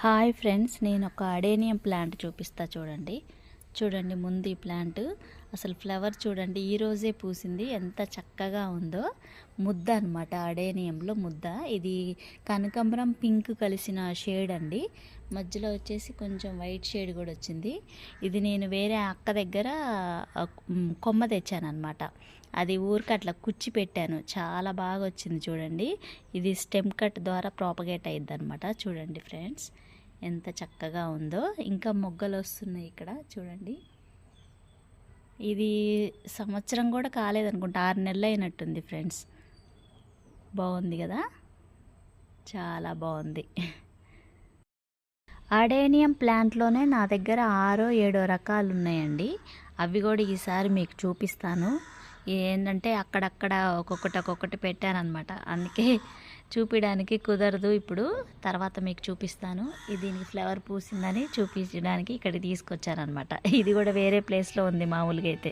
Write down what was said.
Hi friends, నేను ఒక adenium plant చూపిస్తా చూడండి ముందు ఈ ప్లాంట్ అసలు ఫ్లవర్ చూడండి, ఈరోజే పూసింది. ఎంత చక్కగా ఉందో. ముద్ద అనమాట, అడేనియంలో ముద్ద. ఇది కనకాంబరం పింక్ కలిసిన షేడ్ అండి. మధ్యలో వచ్చేసి కొంచెం వైట్ షేడ్ కూడా వచ్చింది. ఇది నేను వేరే అక్క దగ్గర కొమ్మ తెచ్చాను అనమాట. అది ఊరికి అట్లా కుచ్చి పెట్టాను, చాలా బాగా వచ్చింది చూడండి. ఇది స్టెమ్ కట్ ద్వారా ప్రాపగేట్ అయ్యిద్ది అనమాట. చూడండి ఫ్రెండ్స్, ఎంత చక్కగా ఉందో. ఇంకా మొగ్గలు వస్తున్నాయి ఇక్కడ చూడండి. ఇది సంవత్సరం కూడా కాలేదనుకుంటా, 6 నెలలు అయినట్టుంది ఫ్రెండ్స్. బాగుంది కదా, చాలా బాగుంది. అడేనియం ప్లాంట్లోనే నా దగ్గర 6-7 రకాలు ఉన్నాయండి. అవి కూడా ఈసారి మీకు చూపిస్తాను. ఏంటంటే అక్కడక్కడ ఒక్కొక్కటి పెట్టానమాట, అందుకే చూపించడానికి కుదరదు ఇప్పుడు. తర్వాత మీకు చూపిస్తాను. దీనికి ఫ్లవర్ పూసిందని చూపించడానికి ఇక్కడికి తీసుకొచ్చానమాట. ఇది కూడా వేరే ప్లేస్లో ఉంది మామూలుగా అయితే.